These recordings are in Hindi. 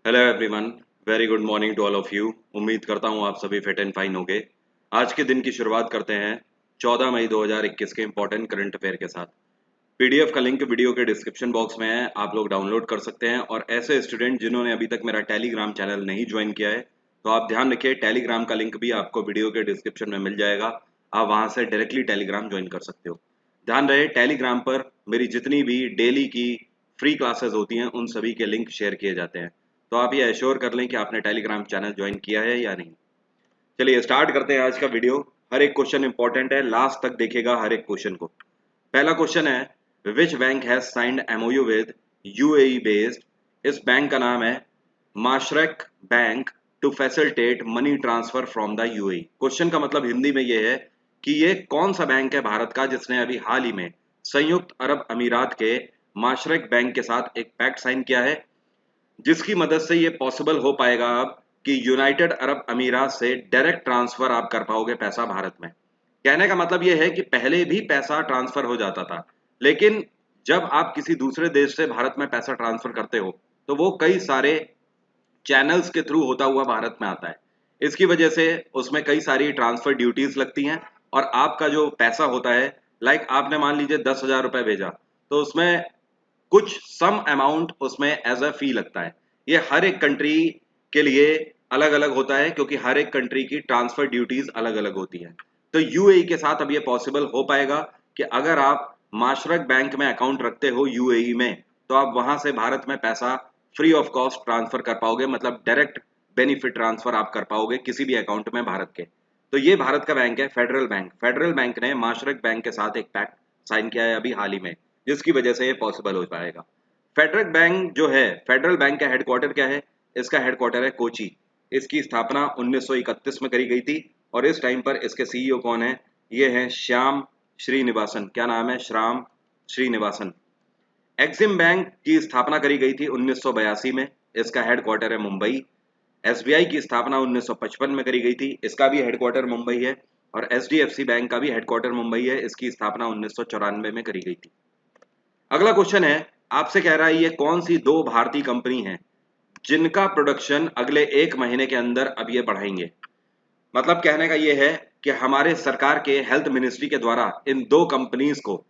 Hello everyone, very good morning to all of you. उम्मीद करता हूँ आप सभी फिट एंड फाइन होंगे। आज के दिन की शुरुआत करते हैं 14 मई 2021 के इंपॉर्टेंट करंट अफेयर के साथ। पीडीएफ का लिंक वीडियो के डिस्क्रिप्शन बॉक्स में है, आप लोग डाउनलोड कर सकते हैं। और ऐसे स्टूडेंट जिन्होंने अभी तक मेरा टेलीग्राम चैनल नहीं ज्वाइन किया है तो आप ध्यान रखिए, टेलीग्राम का लिंक भी आपको वीडियो के डिस्क्रिप्शन में मिल जाएगा। आप वहाँ से डायरेक्टली टेलीग्राम ज्वाइन कर सकते हो। ध्यान रहे, टेलीग्राम पर मेरी जितनी भी डेली की फ्री क्लासेस होती हैं उन सभी के लिंक शेयर किए जाते हैं, तो आप ये एश्योर कर लें कि आपने टेलीग्राम चैनल ज्वाइन किया है या नहीं। चलिए स्टार्ट करते हैं आज का वीडियो। हर एक क्वेश्चन इंपॉर्टेंट है, लास्ट तक देखेगा हर एक क्वेश्चन को। पहला क्वेश्चन है, which bank has signed MOU with UAE based. इस बैंक का नाम है Mashreq bank to facilitate money transfer from the UAE. Question का मतलब हिंदी में ये है कि ये कौन सा बैंक है भारत का जिसने अभी हाल ही में संयुक्त अरब अमीरात के माशरक बैंक के साथ एक पैक्ट साइन किया है, जिसकी मदद से ये पॉसिबल हो पाएगा अब कि यूनाइटेड अरब अमीरात से डायरेक्ट ट्रांसफर आप कर पाओगे पैसा भारत में। कहने का मतलब ये है कि पहले भी पैसा ट्रांसफर हो जाता था, लेकिन जब आप किसी दूसरे देश से भारत में पैसा ट्रांसफर करते हो तो वो कई सारे चैनल्स के थ्रू होता हुआ भारत में आता है। इसकी वजह से उसमें कई सारी ट्रांसफर ड्यूटीज लगती हैं और आपका जो पैसा होता है, लाइक आपने मान लीजिए 10,000 रुपए भेजा, तो उसमें कुछ सम अमाउंट उसमें एज अ फी लगता है। ये हर एक कंट्री के लिए अलग अलग होता है क्योंकि हर एक कंट्री की ट्रांसफर ड्यूटीज अलग अलग होती हैं। तो यूएई के साथ अब ये पॉसिबल हो पाएगा कि अगर आप माशरक बैंक में अकाउंट रखते हो यूएई में, तो आप वहां से भारत में पैसा फ्री ऑफ कॉस्ट ट्रांसफर कर पाओगे, मतलब डायरेक्ट बेनिफिट ट्रांसफर आप कर पाओगे किसी भी अकाउंट में भारत के। तो ये भारत का बैंक है फेडरल बैंक। फेडरल बैंक ने माशरक बैंक के साथ एक पैक्ट साइन किया है अभी हाल ही में, जिसकी वजह से ये पॉसिबल हो पाएगा। फेडरल बैंक जो है, फेडरल बैंक का हेडक्वार्टर क्या है? इसका हेडक्वार्टर है कोची। इसकी स्थापना 1931 में करी गई थी और इस टाइम पर इसके सीईओ कौन है? ये है श्याम श्रीनिवासन। क्या नाम है? श्याम श्रीनिवासन। एक्सिम बैंक की स्थापना करी गई थी 1982 में। इसका हेडक्वार्टर है मुंबई। एसबीआई की स्थापना 1955 में करी गई थी, इसका भी हेडक्वार्टर मुंबई है। और एचडीएफसी बैंक का भी हेडक्वार्टर मुंबई है, इसकी स्थापना 1994 में करी गई थी। अगला क्वेश्चन है, आपसे कह रहा है ये कौन सी दो भारतीय कंपनी हैं जिनका प्रोडक्शन अगले 1 महीने के अंदर अब ये बढ़ाएंगे। मतलब कहने का ये है कि हमारे सरकार के हेल्थ मिनिस्ट्री के द्वारा इन दो कंपनीज को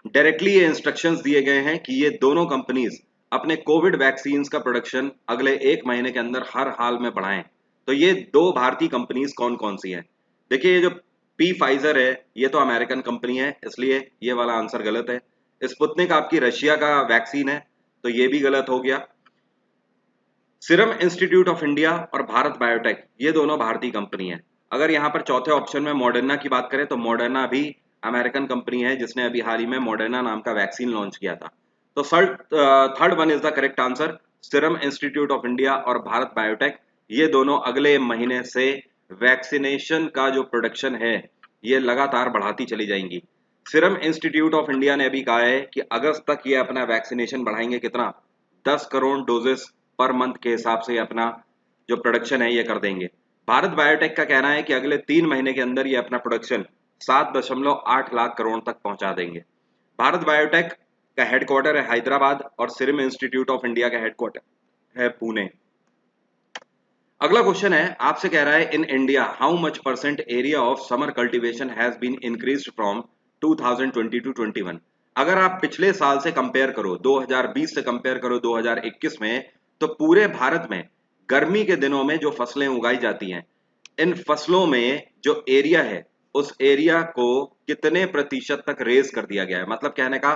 डायरेक्टली ये इंस्ट्रक्शंस दिए गए हैं कि ये दोनों कंपनीज अपने कोविड वैक्सीन का प्रोडक्शन अगले 1 महीने के अंदर हर हाल में बढ़ाएं। तो ये दो भारतीय कंपनीज कौन कौन सी हैं? देखिए, ये जो पी फाइजर है ये तो अमेरिकन कंपनी है, इसलिए ये वाला आंसर गलत है। स्पुतनिक आपकी रशिया का वैक्सीन है, तो ये भी गलत हो गया। सीरम इंस्टीट्यूट ऑफ इंडिया और भारत बायोटेक ये दोनों भारतीय कंपनी हैं। अगर यहाँ पर चौथे ऑप्शन में मॉडर्ना की बात करें तो मॉडर्ना भी अमेरिकन कंपनी है जिसने अभी हाल ही में मॉडर्ना नाम का वैक्सीन लॉन्च किया था। तो third one is the correct answer. Serum institute of India और भारत बायोटेक ये दोनों अगले महीने से वैक्सीनेशन का जो प्रोडक्शन है ये लगातार बढ़ाती चली जाएंगी। सीरम इंस्टीट्यूट ऑफ इंडिया ने अभी कहा है कि अगस्त तक ये अपना वैक्सीनेशन बढ़ाएंगे, कितना? 10 करोड़ डोजेस पर मंथ के हिसाब से अपना जो प्रोडक्शन है ये कर देंगे। भारत बायोटेक का कहना है कि अगले 3 महीने के अंदर ये अपना प्रोडक्शन 7.8 लाख करोड़ तक पहुंचा देंगे। भारत बायोटेक का हेडक्वार्टर है हैदराबाद और सीरम इंस्टीट्यूट ऑफ इंडिया का हेडक्वार्टर है पुणे। अगला क्वेश्चन है, आपसे कह रहा है in India how much percent area of summer cultivation has been increased from 2020 to 21। अगर आप पिछले साल से कंपेयर करो, 2020 से कंपेयर करो 2021 में, तो पूरे भारत में गर्मी के दिनों में जो फसलें उगाई जाती हैं, इन फसलों में जो एरिया है उस एरिया को कितने प्रतिशत तक रेज कर दिया गया है। मतलब कहने का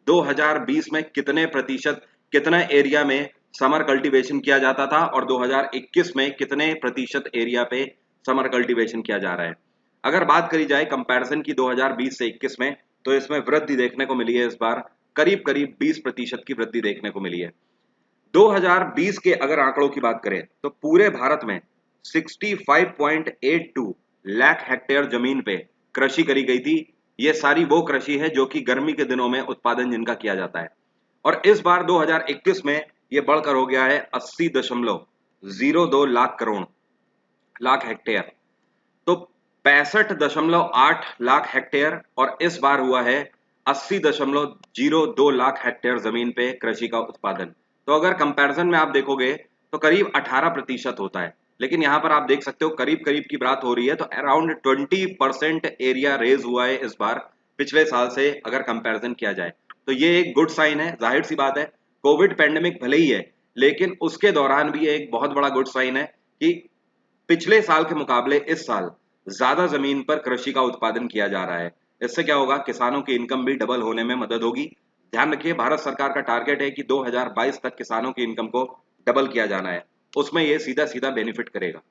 2020 में कितने प्रतिशत, कितना एरिया में समर कल्टीवेशन किया जाता था और 2021 में कितने प्रतिशत एरिया पे समर कल्टीवेशन किया जा रहा है। अगर बात करी जाए कंपैरिजन की 2020 से 21 में, तो इसमें वृद्धि देखने को मिली है। इस बार करीब करीब 20% की वृद्धि देखने को मिली है। 2020 के अगर आंकड़ों की बात करें तो पूरे भारत में 65.82 लाख हेक्टेयर जमीन पे कृषि करी गई थी। ये सारी वो कृषि है जो कि गर्मी के दिनों में उत्पादन जिनका किया जाता है। और इस बार 2021 में ये बढ़कर हो गया है 80.02 लाख हेक्टेयर। तो 65.8 लाख हेक्टेयर और इस बार हुआ है 80.02 लाख हेक्टेयर जमीन पे कृषि का उत्पादन। तो अगर कंपैरिजन में आप देखोगे तो करीब 18% होता है, लेकिन यहाँ पर आप देख सकते हो करीब करीब की बात हो रही है, तो अराउंड 20% एरिया रेज हुआ है इस बार पिछले साल से अगर कंपैरिजन किया जाए। तो ये एक गुड साइन है। जाहिर सी बात है कोविड पैंडेमिक भले ही है, लेकिन उसके दौरान भी ये एक बहुत बड़ा गुड साइन है कि पिछले साल के मुकाबले इस साल ज्यादा जमीन पर कृषि का उत्पादन किया जा रहा है। इससे क्या होगा, किसानों की इनकम भी डबल होने में मदद होगी। ध्यान रखिए भारत सरकार का टारगेट है कि 2022 तक किसानों की इनकम को डबल किया जाना है, उसमें ये सीधा सीधा बेनिफिट करेगा।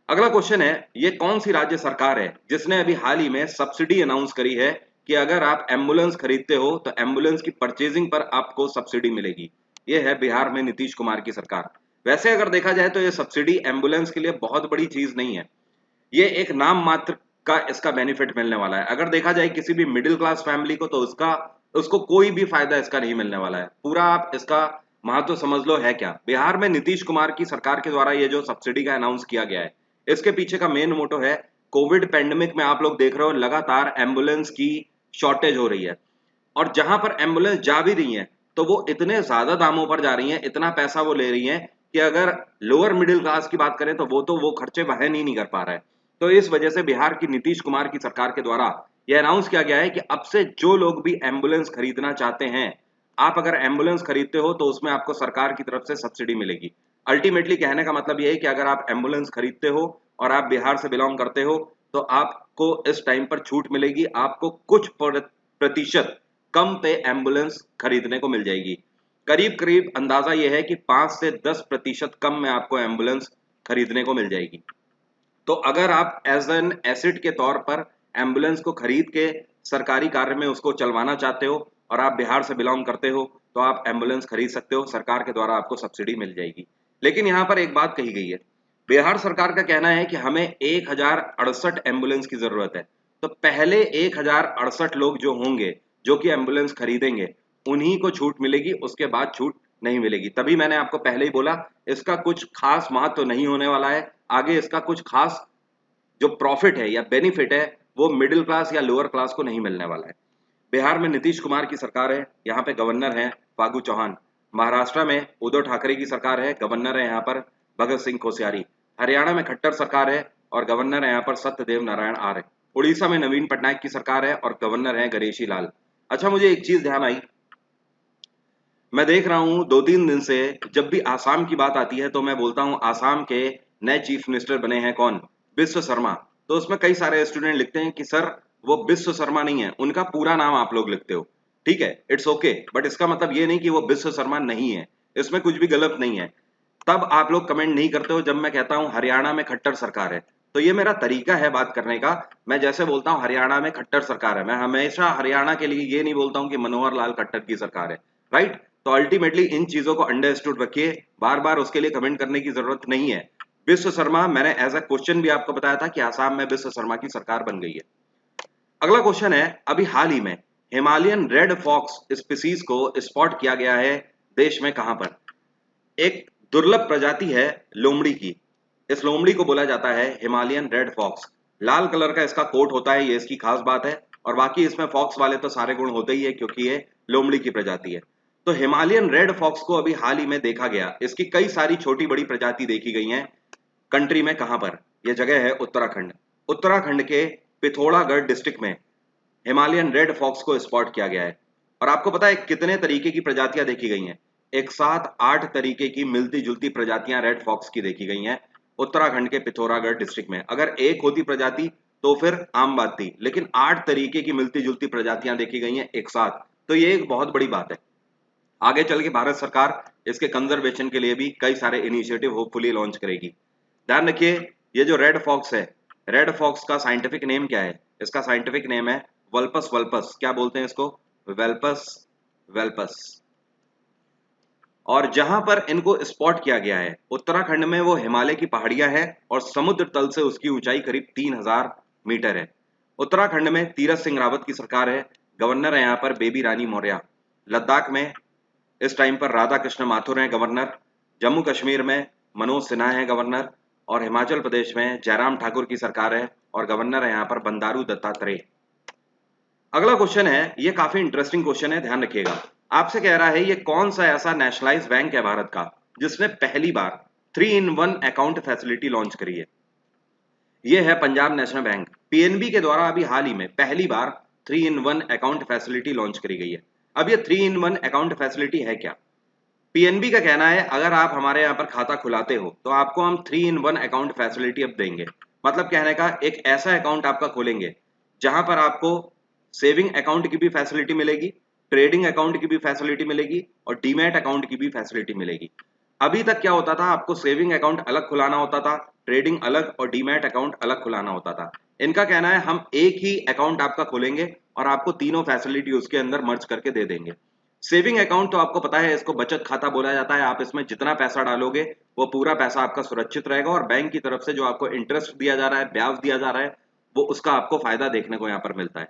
अगला क्वेश्चन है, ये कौन सी राज्य सरकार है जिसने अभी हाल ही में सब्सिडी अनाउंस करी है कि अगर आप एम्बुलेंस खरीदते हो तो एम्बुलेंस की परचेजिंग पर आपको सब्सिडी मिलेगी। ये है बिहार में नीतीश कुमार की सरकार। वैसे अगर देखा जाए तो ये सब्सिडी एम्बुलेंस के लिए बहुत बड़ी चीज नहीं है, ये एक नाम मात्र का इसका बेनिफिट मिलने वाला है। अगर देखा जाए किसी भी मिडिल क्लास फैमिली को तो उसको कोई भी फायदा इसका नहीं मिलने वाला है। पूरा आप इसका महत्व समझ लो है क्या। बिहार में नीतीश कुमार की सरकार के द्वारा ये जो सब्सिडी का अनाउंस किया गया है, इसके पीछे का मेन मोटो है कोविड पैंडेमिक में आप लोग देख रहे हो लगातार एम्बुलेंस की शॉर्टेज हो रही है, और जहां पर एम्बुलेंस जा भी रही है तो वो इतने ज्यादा दामों पर जा रही है, इतना पैसा वो ले रही है कि अगर लोअर मिडिल क्लास की बात करें तो वो खर्चे वहन ही नहीं कर पा रहा है। तो इस वजह से बिहार की नीतीश कुमार की सरकार के द्वारा यह अनाउंस किया गया है कि अब से जो लोग भी एम्बुलेंस खरीदना चाहते हैं, आप अगर एम्बुलेंस खरीदते हो तो उसमें आपको सरकार की तरफ से सब्सिडी मिलेगी। अल्टीमेटली कहने का मतलब यह है कि अगर आप एम्बुलेंस खरीदते हो और आप बिहार से बिलोंग करते हो तो आपको इस टाइम पर छूट मिलेगी, आपको कुछ प्रतिशत कम पे एम्बुलेंस खरीदने को मिल जाएगी। करीब करीब अंदाजा यह है कि 5 से 10% कम में आपको एम्बुलेंस खरीदने को मिल जाएगी। तो अगर आप एज एन एसेट के तौर पर एम्बुलेंस को खरीद के सरकारी कार्य में उसको चलवाना चाहते हो और आप बिहार से बिलोंग करते हो तो आप एम्बुलेंस खरीद सकते हो, सरकार के द्वारा आपको सब्सिडी मिल जाएगी। लेकिन यहाँ पर एक बात कही गई है, बिहार सरकार का कहना है कि हमें 1068 एम्बुलेंस की जरूरत है। तो पहले 1068 लोग जो होंगे जो कि एम्बुलेंस खरीदेंगे उन्हीं को छूट मिलेगी, उसके बाद छूट नहीं मिलेगी। तभी मैंने आपको पहले ही बोला इसका कुछ खास महत्व तो नहीं होने वाला है। आगे इसका कुछ खास जो प्रॉफिट है या बेनिफिट है वो मिडिल क्लास या लोअर क्लास को नहीं मिलने वाला है। बिहार में नीतीश कुमार की सरकार है, यहाँ पे गवर्नर है फागू चौहान। महाराष्ट्र में उद्धव ठाकरे की सरकार है, गवर्नर है यहाँ पर भगत सिंह कोश्यारी। हरियाणा में खट्टर सरकार है और गवर्नर है यहाँ पर सत्यदेव नारायण आर्य। उड़ीसा में नवीन पटनायक की सरकार है और गवर्नर है गणेशी लाल। अच्छा, मुझे एक चीज ध्यान आई, मैं देख रहा हूं 2-3 दिन से जब भी आसाम की बात आती है तो मैं बोलता हूं आसाम के नए चीफ मिनिस्टर बने हैं कौन, बिस्व शर्मा। तो उसमें कई सारे स्टूडेंट लिखते हैं कि सर वो बिस्व शर्मा नहीं है, उनका पूरा नाम आप लोग लिखते हो। ठीक है, इट्स ओके, बट इसका मतलब ये नहीं कि वो बिस्व शर्मा नहीं है, इसमें कुछ भी गलत नहीं है। तब आप लोग कमेंट नहीं करते हो जब मैं कहता हूं हरियाणा में खट्टर सरकार है। तो ये मेरा तरीका है बात करने का। मैं जैसे बोलता हूं हरियाणा में खट्टर सरकार है, मैं हमेशा हरियाणा के लिए ये नहीं बोलता हूं कि मनोहर लाल खट्टर की सरकार है। राइट? तो अल्टीमेटली इन चीजों को अंडरस्टूड रखिए, बार बार उसके लिए कमेंट करने की जरूरत नहीं है। विश्व शर्मा, मैंने एज अ क्वेश्चन भी आपको बताया था कि आसाम में विश्व शर्मा की सरकार बन गई है। अगला क्वेश्चन है, अभी हाल ही में हिमालयन रेड फॉक्स स्पीसीज को स्पॉट किया गया है देश में कहां पर। एक दुर्लभ प्रजाति है लोमड़ी की, इस लोमड़ी को बोला जाता है हिमालयन रेड फॉक्स। लाल कलर का इसका कोट होता है, ये इसकी खास बात है, और बाकी इसमें फॉक्स वाले तो सारे गुण होते ही है क्योंकि ये लोमड़ी की प्रजाति है। तो हिमालयन रेड फॉक्स को अभी हाल ही में देखा गया, इसकी कई सारी छोटी बड़ी प्रजाति देखी गई हैं। कंट्री में कहां पर, यह जगह है उत्तराखंड। उत्तराखंड के पिथौरागढ़ डिस्ट्रिक्ट में हिमालयन रेड फॉक्स को स्पॉट किया गया है। और आपको पता है कितने तरीके की प्रजातियां देखी गई हैं, एक साथ 8 तरीके की मिलती जुलती प्रजातियां रेड फॉक्स की देखी गई हैं उत्तराखंड के पिथौरागढ़ डिस्ट्रिक्ट में। अगर एक होती प्रजाति तो फिर आम बात थी, लेकिन 8 तरीके की मिलती जुलती प्रजातियां देखी गई हैं एक साथ, तो ये एक बहुत बड़ी बात है। आगे चल के भारत सरकार इसके कंजर्वेशन के लिए भी कई सारे इनिशिएटिव होपफुली लॉन्च करेगी। ध्यान रखिए, ये जो रेड फॉक्स है, रेड फॉक्स का साइंटिफिक नेम क्या है, इसका साइंटिफिक नेम है वल्पस वल्पस। क्या बोलते हैं इसको, वेल्पस वेल्पस। और जहां पर इनको स्पॉट किया गया है उत्तराखंड में वो हिमालय की पहाड़ियां हैं और समुद्र तल से उसकी ऊंचाई करीब 3000 मीटर है। उत्तराखंड में तीरथ सिंह रावत की सरकार है, गवर्नर है यहाँ पर बेबी रानी मौर्य। लद्दाख में इस टाइम पर राधा कृष्ण माथुर हैं गवर्नर। जम्मू कश्मीर में मनोज सिन्हा है गवर्नर, और हिमाचल प्रदेश में जयराम ठाकुर की सरकार है और गवर्नर है यहाँ पर बंडारू दत्तात्रेय। अगला क्वेश्चन है, ये काफी इंटरेस्टिंग क्वेश्चन है, ध्यान रखिएगा। आपसे कह रहा है ये कौन सा ऐसा नेशनलाइज बैंक है भारत का जिसने पहली बार 3 in 1 अकाउंट फैसिलिटी लॉन्च करी है। ये है पंजाब नेशनल बैंक। पीएनबी के द्वारा अभी हाल ही में पहली बार 3 in 1 अकाउंट फैसिलिटी लॉन्च करी गई है। अब ये 3 in 1 अकाउंट फैसिलिटी है क्या? पीएनबी का कहना है अगर आप हमारे यहाँ पर खाता खुलाते हो तो आपको हम 3 in 1 अकाउंट फैसिलिटी अब देंगे। मतलब कहने का एक ऐसा अकाउंट आपका खोलेंगे जहां पर आपको सेविंग अकाउंट की भी फैसिलिटी मिलेगी, ट्रेडिंग अकाउंट की भी फैसिलिटी मिलेगी और डीमैट अकाउंट की भी फैसिलिटी मिलेगी। अभी तक क्या होता था, आपको सेविंग अकाउंट अलग खुलाना होता था, ट्रेडिंग अलग और डीमैट अकाउंट अलग खुलाना होता था। इनका कहना है हम एक ही अकाउंट आपका खोलेंगे और आपको तीनों फैसिलिटी उसके अंदर मर्ज करके दे देंगे। सेविंग अकाउंट तो आपको पता है, इसको बचत खाता बोला जाता है। आप इसमें जितना पैसा डालोगे वो पूरा पैसा आपका सुरक्षित रहेगा और बैंक की तरफ से जो आपको इंटरेस्ट दिया जा रहा है, ब्याज दिया जा रहा है, वो उसका आपको फायदा देखने को यहाँ पर मिलता है।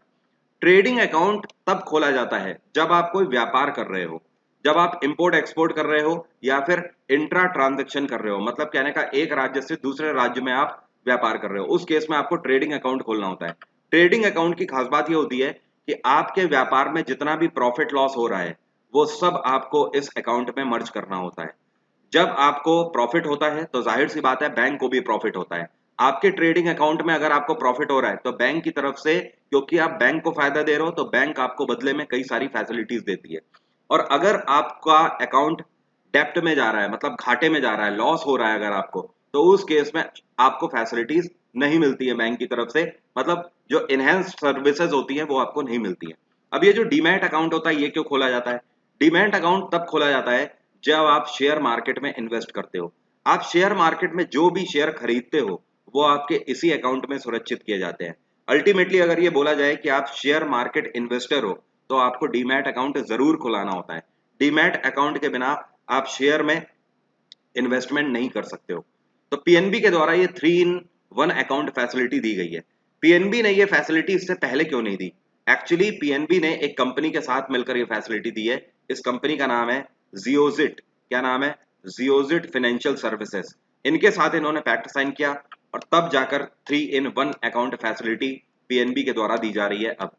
ट्रेडिंग अकाउंट तब खोला जाता है जब आप कोई व्यापार कर रहे हो, जब आप इंपोर्ट एक्सपोर्ट कर रहे हो या फिर इंट्रा ट्रांजैक्शन कर रहे हो, मतलब कहने का एक राज्य से दूसरे राज्य में आप व्यापार कर रहे हो, उस केस में आपको ट्रेडिंग अकाउंट खोलना होता है। ट्रेडिंग अकाउंट की खास बात यह होती है कि आपके व्यापार में जितना भी प्रॉफिट लॉस हो रहा है वो सब आपको इस अकाउंट में मर्ज करना होता है। जब आपको प्रॉफिट होता है तो जाहिर सी बात है बैंक को भी प्रॉफिट होता है। आपके ट्रेडिंग अकाउंट में अगर आपको प्रॉफिट हो रहा है तो बैंक की तरफ से, क्योंकि आप बैंक को फायदा दे रहे हो, तो बैंक आपको बदले में कई सारी फैसिलिटीज देती है। और अगर आपका अकाउंट डेप्ट में जा रहा है, मतलब घाटे में जा रहा है, लॉस हो रहा है अगर आपको, तो उस केस में आपको फैसिलिटीज नहीं मिलती है बैंक की तरफ से, मतलब जो इनहेंस्ड सर्विसेज होती है वो आपको नहीं मिलती है। अब ये जो डीमैट अकाउंट होता है ये क्यों खोला जाता है? डीमैट अकाउंट तब खोला जाता है जब आप शेयर मार्केट में इन्वेस्ट करते हो। आप शेयर मार्केट में जो भी शेयर खरीदते हो वो आपके इसी अकाउंट में सुरक्षित किए जाते हैं। अल्टीमेटली अगर ये बोला जाए कि आप शेयर मार्केट इन्वेस्टर हो तो आपको डीमैट अकाउंट जरूर खुलाना होता है। डीमैट अकाउंट के बिना आप शेयर में इन्वेस्टमेंट नहीं कर सकते हो। तो पीएनबी के द्वारा ये 3 in 1 अकाउंट फैसिलिटी दी गई है। पीएनबी ने ये फैसिलिटी इससे पहले क्यों नहीं दी? एक्चुअली पीएनबी ने एक कंपनी के साथ मिलकर ये फैसिलिटी दी है। इस कंपनी का नाम है जियोजिट। क्या नाम है? जियोजिट फाइनेंशियल सर्विसेज। इनके साथ इन्होंने पैक्ट साइन किया और तब जाकर 3 in 1 अकाउंट फैसिलिटी पीएनबी के द्वारा दी जा रही है। अब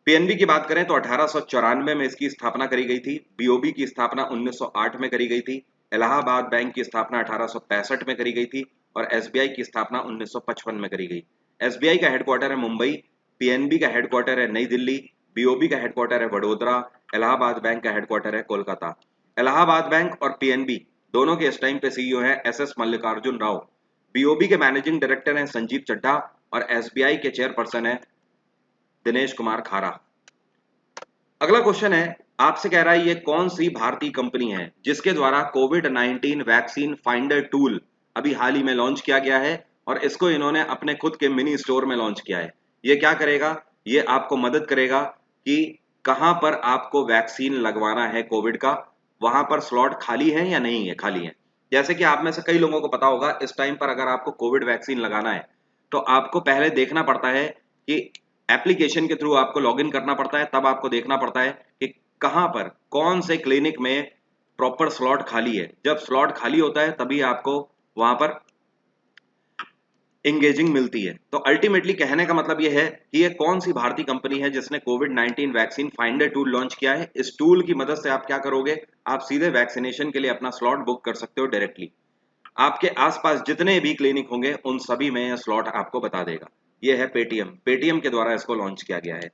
पीएनबी की बात करें तो 1894 में इसकी स्थापना करी गई थी। बीओबी की स्थापना 1908 में करी गई थी। इलाहाबाद बैंक की स्थापना 1865 में करी गई थी और एसबीआई की स्थापना 1955 में करी गई। एसबीआई का हेडक्वार्टर है मुंबई, पीएनबी का हेडक्वार्टर है नई दिल्ली, बीओबी का हेडक्वार्टर है वडोदरा, इलाहाबाद बैंक का हेडक्वार्टर है कोलकाता। इलाहाबाद बैंक और पीएनबी दोनों के इस टाइम पे सीईओ है एसएस मल्लिकार्जुन राव। बीओबी के मैनेजिंग डायरेक्टर हैं संजीव चड्ढा और एसबीआई के चेयरपर्सन है दिनेश कुमार खारा। अगला क्वेश्चन है, आपसे कह रहा है ये कौन सी भारतीय कंपनी है जिसके द्वारा कोविड-19 वैक्सीन फाइंडर टूल अभी हाल ही में लॉन्च किया गया है और इसको इन्होंने अपने खुद के मिनी स्टोर में लॉन्च किया है। ये क्या करेगा? ये आपको मदद करेगा कि कहां पर आपको वैक्सीन लगवाना है कोविड का, वहां पर स्लॉट खाली है या नहीं है, खाली है। जैसे कि आप में से कई लोगों को पता होगा, इस टाइम पर अगर आपको कोविड वैक्सीन लगाना है तो आपको पहले देखना पड़ता है कि एप्लीकेशन के थ्रू आपको लॉगिन करना पड़ता है, तब आपको देखना पड़ता है कि कहां पर कौन से क्लिनिक में प्रॉपर स्लॉट खाली है। जब स्लॉट खाली होता है तभी आपको वहां पर एंगेजिंग मिलती है। तो अल्टीमेटली कहने का मतलब यह है कि ये कौन सी भारतीय कंपनी है जिसने कोविड-19 वैक्सीन फाइंडर टूल लॉन्च किया है। इस टूल की मदद से आप क्या करोगे? आप सीधे वैक्सीनेशन के लिए अपना स्लॉट बुक कर सकते हो डायरेक्टली। आपके आसपास जितने भी क्लिनिक होंगे उन सभी में यह स्लॉट आपको बता देगा। ये है पेटीएम। पेटीएम के द्वारा इसको लॉन्च किया गया है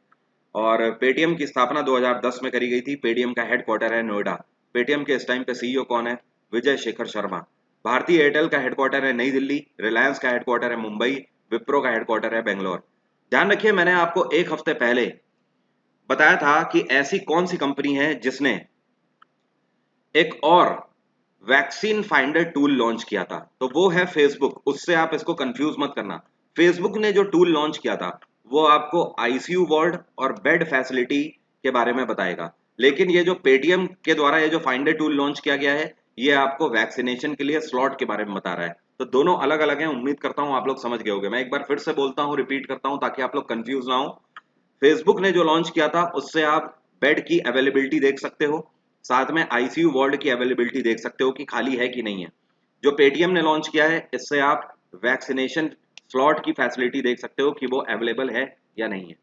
और पेटीएम की स्थापना 2010 में करी गई थी। पेटीएम का हेडक्वार्टर है नोएडा। पेटीएम के इस टाइम पे सीईओ कौन है? विजय शेखर शर्मा। भारतीय एयरटेल का हेडक्वार्टर है नई दिल्ली, रिलायंस का हेडक्वार्टर है मुंबई, विप्रो का हेडक्वार्टर है बेंगलोर। ध्यान रखिए, मैंने आपको एक हफ्ते पहले बताया था कि ऐसी कौन सी कंपनी है जिसने एक और वैक्सीन फाइंडर टूल लॉन्च किया था, तो वो है फेसबुक। उससे आप इसको कंफ्यूज मत करना। फेसबुक ने जो टूल लॉन्च किया था वो आपको आईसीयू वार्ड और बेड फैसिलिटी के बारे में बताएगा, लेकिन ये जो पेटीएम के द्वारा ये जो फाइंडर टूल लॉन्च किया गया है ये आपको वैक्सीनेशन के लिए स्लॉट के बारे में बता रहा है। तो दोनों अलग अलग हैं। उम्मीद करता हूं आप लोग समझ गए होंगे। मैं एक बार फिर से बोलता हूं, रिपीट करता हूं ताकि आप लोग कंफ्यूज ना हो। फेसबुक ने जो लॉन्च किया था उससे आप बेड की अवेलेबिलिटी देख सकते हो, साथ में आईसीयू वार्ड की अवेलेबिलिटी देख सकते हो कि खाली है कि नहीं है। जो पेटीएम ने लॉन्च किया है इससे आप वैक्सीनेशन स्लॉट की फैसिलिटी देख सकते हो कि वो अवेलेबल है या नहीं है।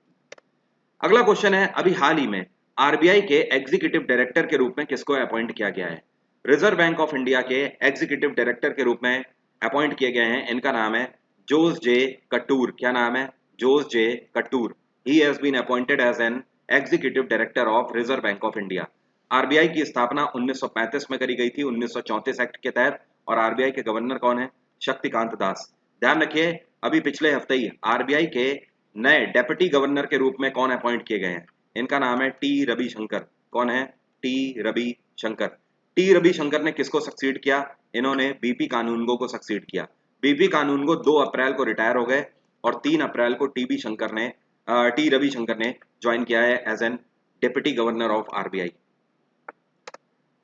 अगला क्वेश्चन है, अभी हाल ही में आरबीआई के एग्जीक्यूटिव डायरेक्टर के रूप में किसको अपॉइंट किया गया है? रिजर्व बैंक ऑफ इंडिया के एग्जीक्यूटिव डायरेक्टर के रूप में अपॉइंट किए गए हैं, इनका नाम है जोस जे कटूर। क्या नाम है? Jose J Kattoor. He has been appointed as an executive director of reserve bank of India. RBI की स्थापना 1935 में करी गई थी 1934 एक्ट के तहत, और आरबीआई के गवर्नर कौन है? शक्तिकांत दास। ध्यान रखिए, अभी पिछले हफ्ते ही आरबीआई के नए डेप्यूटी गवर्नर के रूप में कौन अपॉइंट किए गए हैं? इनका नाम है टी रविशंकर। कौन है? टी रविशंकर। टी रविशंकर ने किसको सक्सीड किया? इन्होंने बीपी कानूनगो को सक्सीड किया। बीपी कानूनगो 2 अप्रैल को रिटायर हो गए और 3 अप्रैल को टी रविशंकर ने ज्वाइन किया है as an deputy governor of RBI.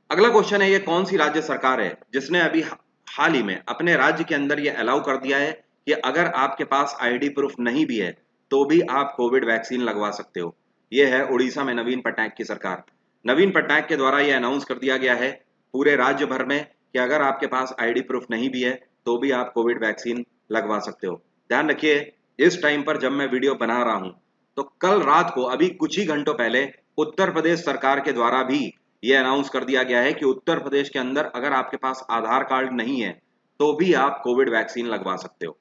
अगला क्वेश्चन है, ये कौन सी राज्य सरकार है जिसने अभी हाल ही में अपने राज्य के अंदर ये अलाउ कर दिया है कि अगर आपके पास आईडी प्रूफ नहीं भी है तो भी आप कोविड वैक्सीन लगवा सकते हो? ये है उड़ीसा में नवीन पटनायक की सरकार। नवीन पटनायक के द्वारा यह अनाउंस कर दिया गया है पूरे राज्य भर में कि अगर आपके पास आईडी प्रूफ नहीं भी है तो भी आप कोविड वैक्सीन लगवा सकते हो। ध्यान रखिए, इस टाइम पर जब मैं वीडियो बना रहा हूं तो कल रात को अभी कुछ ही घंटों पहले उत्तर प्रदेश सरकार के द्वारा भी यह अनाउंस कर दिया गया है कि उत्तर प्रदेश के अंदर अगर आपके पास आधार कार्ड नहीं है तो भी आप कोविड वैक्सीन लगवा सकते हो।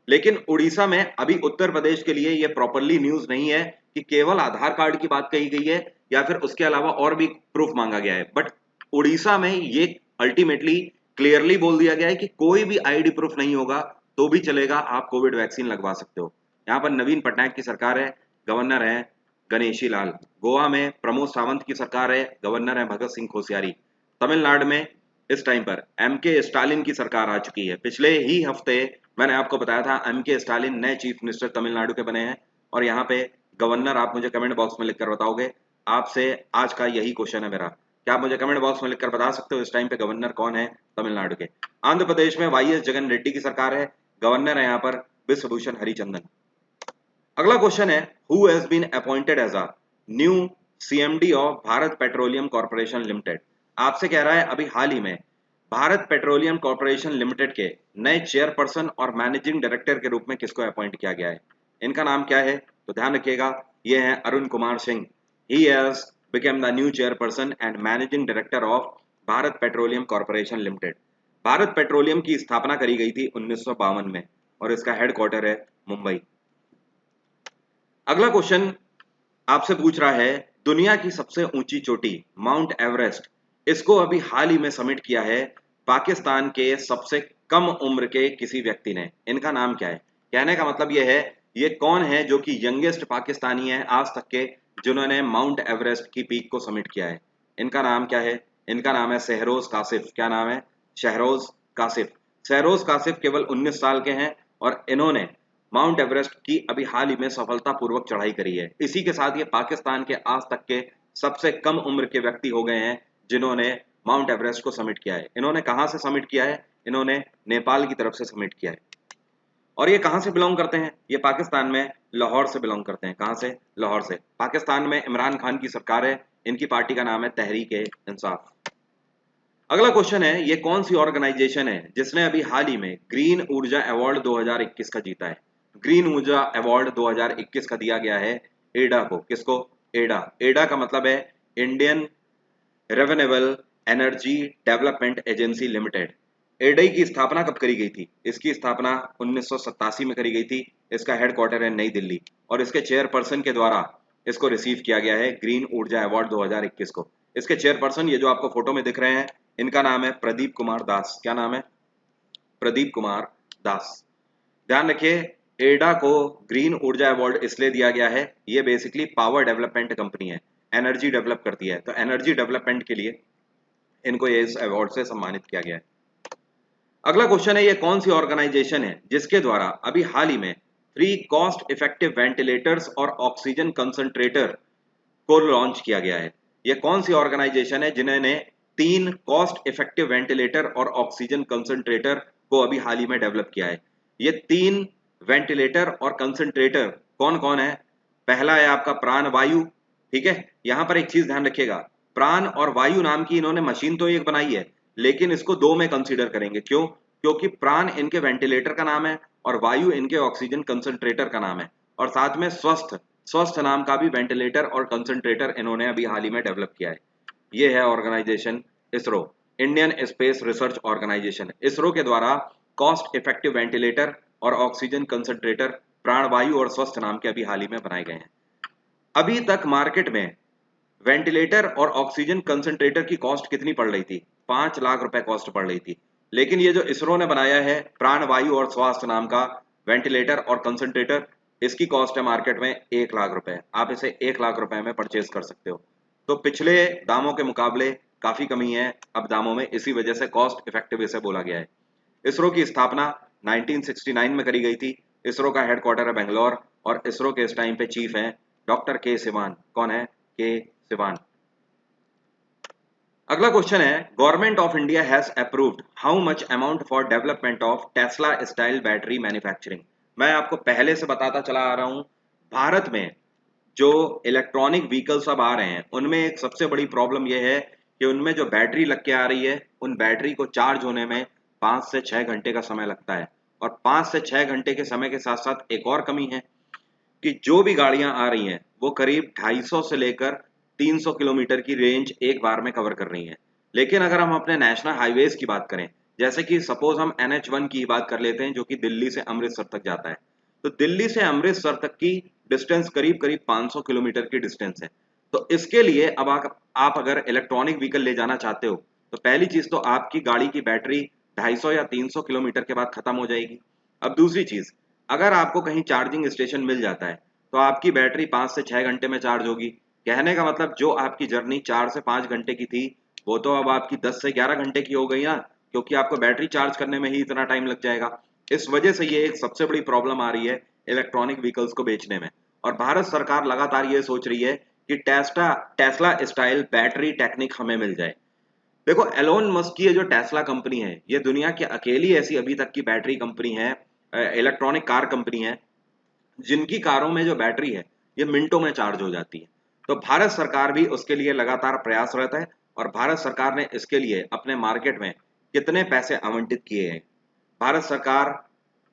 लेकिन उड़ीसा में अभी उत्तर प्रदेश के लिए यह प्रॉपरली न्यूज नहीं है कि केवल आधार कार्ड की बात कही गई है या फिर उसके अलावा और भी प्रूफ मांगा गया है, बट उड़ीसा में ये अल्टीमेटली क्लियरली बोल दिया गया है कि कोई भी आईडी प्रूफ नहीं होगा तो भी चलेगा, आप कोविड वैक्सीन लगवा सकते हो। यहाँ पर नवीन पटनायक की सरकार है, गवर्नर है गणेशी लाल। गोवा में प्रमोद सावंत की सरकार है, गवर्नर है भगत सिंह कोश्यारी। तमिलनाडु में इस टाइम पर एमके स्टालिन की सरकार आ चुकी है। पिछले ही हफ्ते मैंने आपको बताया था एमके स्टालिन नए चीफ मिनिस्टर तमिलनाडु के बने हैं, और यहाँ पे गवर्नर आप मुझे कमेंट बॉक्स में लिखकर बताओगे। आपसे आज का यही क्वेश्चन है मेरा, क्या आप मुझे कमेंट बॉक्स में लिखकर बता सकते हो इस टाइम पे गवर्नर कौन है तमिलनाडु के? आंध्र प्रदेश में वाईएस जगन रेड्डी की सरकार है, गवर्नर है यहाँ पर विश्वभूषण हरिचंदन। अगला क्वेश्चन है, who has been appointed as a new CMD of Bharat petroleum corporation limited? आपसे कह रहा है अभी हाल ही में भारत पेट्रोलियम कॉर्पोरेशन लिमिटेड के नए चेयरपर्सन और मैनेजिंग डायरेक्टर के रूप में किसको अपॉइंट किया गया है? इनका नाम क्या है? तो ध्यान रखिएगा, ये है Arun Kumar Singh. He has become the new chairperson and managing director of Bharat petroleum corporation limited. Bharat petroleum की स्थापना करी गई थी 1952 में और इसका हेडक्वार्टर है मुंबई। अगला क्वेश्चन आपसे पूछ रहा है, दुनिया की सबसे ऊंची चोटी माउंट एवरेस्ट, इसको अभी हाल ही में समिट किया है पाकिस्तान के सबसे कम उम्र के किसी व्यक्ति ने। इनका नाम क्या है? कहने का मतलब यह है, ये कौन है जो कि यंगेस्ट पाकिस्तानी है आज तक के जिन्होंने माउंट एवरेस्ट की पीक को समिट किया है? इनका नाम क्या है? इनका नाम है शहरोज कासिफ। क्या नाम है? शहरोज कासिफ। शहरोज कासिफ केवल 19 साल के हैं और इन्होंने माउंट एवरेस्ट की अभी हाल ही में सफलतापूर्वक चढ़ाई करी है। इसी के साथ ये पाकिस्तान के आज तक के सबसे कम उम्र के व्यक्ति हो गए हैं जिन्होंने माउंट एवरेस्ट को समिट किया है। इन्होंने कहां से समिट किया है? इन्होंने नेपाल की तरफ से समिट किया है। और ये कहां से बिलोंग करते हैं? ये पाकिस्तान में लाहौर से बिलोंग करते हैं। कहां से? लाहौर से। पाकिस्तान में इमरान खान की सरकार है, इनकी पार्टी का नाम है तहरीक ए इंसाफ। अगला क्वेश्चन है, ये कौन सी ऑर्गेनाइजेशन है जिसने अभी हाल ही में ग्रीन ऊर्जा अवार्ड 2021 का जीता है? ग्रीन ऊर्जा अवार्ड 2021 का दिया गया है एडा को। किसको? एडा। एडा का मतलब है Indian renewable energy development agency limited. एडई की स्थापना कब करी गई थी? इसकी स्थापना 1987 में करी गई थी। इसका हेडक्वार्टर है नई दिल्ली और इसके चेयरपर्सन के द्वारा इसको रिसीव किया गया है ग्रीन ऊर्जा अवार्ड 2021 को। इसके चेयरपर्सन ये जो आपको फोटो में दिख रहे हैं, इनका नाम है प्रदीप कुमार दास। क्या नाम है? प्रदीप कुमार दास। ध्यान रखिए, एडा को ग्रीन ऊर्जा अवार्ड इसलिए दिया गया है, ये बेसिकली पावर डेवलपमेंट कंपनी है, एनर्जी डेवलप करती है, तो एनर्जी डेवलपमेंट के लिए इनको ये इस अवार्ड से सम्मानित किया गया है। अगला क्वेश्चन है, ये कौन सी ऑर्गेनाइजेशन है जिसके द्वारा अभी हाल ही में फ्री कॉस्ट इफेक्टिव वेंटिलेटर्स और ऑक्सीजन कंसंट्रेटर को लॉन्च किया गया है? ये कौन सी ऑर्गेनाइजेशन है जिन्होंने 3 कॉस्ट इफेक्टिव वेंटिलेटर और ऑक्सीजन कंसंट्रेटर को अभी हाल ही में डेवलप किया है? ये 3 वेंटिलेटर और कंसंट्रेटर कौन कौन है? पहला है आपका प्राण वायु। ठीक है, यहां पर एक चीज ध्यान रखिएगा, प्राण और वायु नाम की इन्होंने मशीन तो एक बनाई है लेकिन इसको 2 में कंसीडर करेंगे। क्यों? क्योंकि प्राण इनके वेंटिलेटर का नाम है और वायु इनके ऑक्सीजन कंसंट्रेटर का नाम है, और साथ में स्वस्थ स्वस्थ नाम का भी वेंटिलेटर और कंसंट्रेटर इन्होंने अभी हाल ही में डेवलप किया है। ये है organisation ISRO, Indian space research organisation. ISRO के द्वारा कॉस्ट इफेक्टिव वेंटिलेटर और ऑक्सीजन कंसंट्रेटर, प्राणवायु और स्वस्थ नाम के अभी हाल ही में बनाए गए हैं। अभी तक मार्केट में वेंटिलेटर और ऑक्सीजन कंसंट्रेटर की कॉस्ट कितनी पड़ रही थी? 5 लाख रुपए कॉस्ट पड़ रही थी। लेकिन ये जो इसरो ने बनाया है प्राणवायु और स्वास्थ्य नाम का वेंटिलेटर और कंसंट्रेटर, इसकी कॉस्ट है मार्केट में 1 लाख रुपए। आप इसे 1 लाख रुपए में परचेज कर सकते हो। तो पिछले दामों के मुकाबले काफी कमी है अब दामों में, इसी वजह से कॉस्ट इफेक्टिव इसे बोला गया है। इसरो की स्थापना 1969 में करी गई थी। इसरो का हेडक्वार्टर है बेंगलोर और इसरो के इस टाइम पे चीफ हैं डॉक्टर के सिवान। कौन है? के सिवान। अगला क्वेश्चन है, government of India has approved how much amount for development of Tesla style battery manufacturing. मैं आपको पहले से बताता चला आ रहा हूं, भारत में जो इलेक्ट्रॉनिक व्हीकल्स अब आ रहे हैं उनमें एक सबसे बड़ी प्रॉब्लम यह है कि उनमें जो बैटरी लग के आ रही है, उन बैटरी को चार्ज होने में 5 से 6 घंटे का समय लगता है। और 5 से 6 घंटे के समय के साथ साथ एक और कमी है कि जो भी गाड़ियां आ रही हैं वो करीब 250 से लेकर 300 किलोमीटर की रेंज एक बार में कवर कर रही हैं। लेकिन अगर हम अपने नेशनल हाईवेज की बात करें, जैसे कि सपोज हम NH1 की बात कर लेते हैं जो कि दिल्ली से अमृतसर तक जाता है, तो दिल्ली से अमृतसर तक की डिस्टेंस करीब करीब 500 किलोमीटर की डिस्टेंस है। तो इसके लिए अब आप अगर इलेक्ट्रॉनिक व्हीकल ले जाना चाहते हो तो पहली चीज तो आपकी गाड़ी की बैटरी 250 या 300 किलोमीटर के बाद खत्म हो जाएगी। अब दूसरी चीज, अगर आपको कहीं चार्जिंग स्टेशन मिल जाता है तो आपकी बैटरी 5 से 6 घंटे में चार्ज होगी। कहने का मतलब जो आपकी जर्नी 4 से 5 घंटे की थी वो तो अब आपकी 10 से 11 घंटे की हो गई ना, क्योंकि आपको बैटरी चार्ज करने में ही इतना टाइम लग जाएगा। इस वजह से ये एक सबसे बड़ी प्रॉब्लम आ रही है इलेक्ट्रॉनिक व्हीकल्स को बेचने में। और भारत सरकार लगातार ये सोच रही है कि टेस्ला स्टाइल बैटरी टेक्निक हमें मिल जाए। देखो, एलोन मस्क की ये जो टेस्ला कंपनी है ये दुनिया की अकेली ऐसी अभी तक की बैटरी कंपनी है, इलेक्ट्रॉनिक कार कंपनी है जिनकी कारों में जो बैटरी है ये मिनटों में चार्ज हो जाती है। तो भारत सरकार भी उसके लिए लगातार प्रयासरत है और भारत सरकार ने इसके लिए अपने मार्केट में कितने पैसे आवंटित किए हैं? भारत सरकार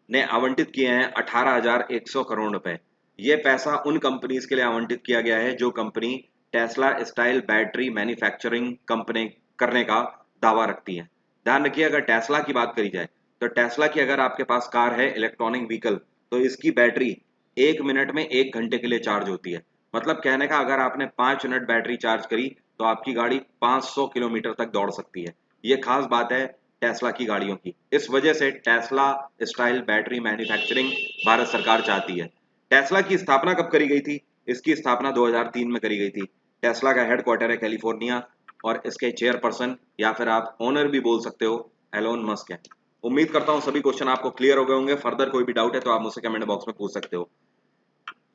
ने आवंटित किए हैं 18,100 करोड़ रुपए। ये पैसा उन कंपनीज के लिए आवंटित किया गया है जो company Tesla style battery manufacturing company करने का दावा रखती है। ध्यान रखिए, अगर टेस्ला की बात करी जाए तो टेस्ला की अगर आपके पास कार है इलेक्ट्रॉनिक व्हीकल, तो इसकी बैटरी 1 मिनट में 1 घंटे के लिए चार्ज होती है। मतलब कहने का अगर आपने 5 मिनट बैटरी चार्ज करी तो आपकी गाड़ी 500 किलोमीटर तक दौड़ सकती है। ये खास बात है टेस्ला की गाड़ियों की। इस वजह से Tesla style battery manufacturing Bharat सरकार चाहती है। टेस्ला की स्थापना कब करी गई थी? इसकी स्थापना 2003 में करी गई थी। टेस्ला का हेडक्वार्टर है कैलिफोर्निया और इसके चेयरपर्सन या फिर आप ओनर भी बोल सकते हो एलोन मस्क है। उम्मीद करता हूं सभी क्वेश्चन आपको क्लियर हो गए होंगे। फर्दर कोई भी डाउट है तो आप मुझसे कमेंट बॉक्स में पूछ सकते हो।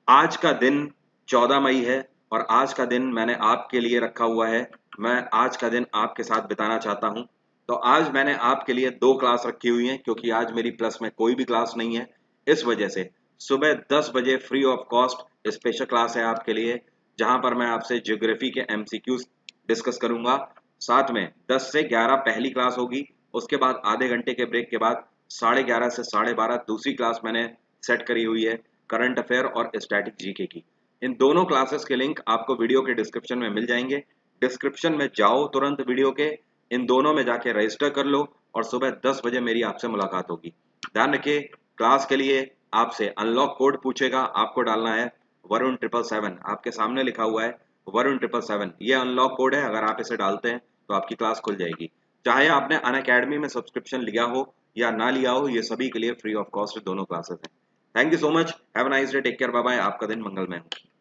आज का दिन 14 मई है और आज का दिन मैंने आपके लिए रखा हुआ है। मैं आज का दिन आपके साथ बिताना चाहता हूं। तो आज मैंने आपके लिए 2 क्लास रखी हुई हैं क्योंकि आज मेरी प्लस में कोई भी क्लास नहीं है। इस वजह से सुबह 10 बजे free of cost special class है आपके लिए, जहां पर मैं आपसे ज्योग्राफी के MCQs डिस्कस करूंगा। साथ में 10 से 11 पहली क्लास होगी। उसके बाद आधे घंटे के ब्रेक के बाद 11:30 से 12:30 दूसरी क्लास मैंने सेट करी हुई है करंट अफेयर और स्टैटिक जीके की। इन दोनों क्लासेस के लिंक आपको वीडियो के डिस्क्रिप्शन में मिल जाएंगे। डिस्क्रिप्शन में जाओ तुरंत वीडियो के, इन दोनों में जाके रजिस्टर कर लो और सुबह 10 बजे मेरी आपसे मुलाकात होगी। ध्यान रखिए, क्लास के लिए आपसे अनलॉक कोड पूछेगा, आपको डालना है वरुण 777। आपके सामने लिखा हुआ है वरुण 777। ये अनलॉक कोड है, अगर आप इसे डालते हैं तो आपकी क्लास खुल जाएगी। चाहे आपने अनअकैडमी में सब्सक्रिप्शन लिया हो या ना लिया हो, ये सभी के लिए फ्री ऑफ कॉस्ट दोनों क्लासेस हैं। Thank you so much, have a nice day, take care, bye bye. आपका दिन मंगलमय हो।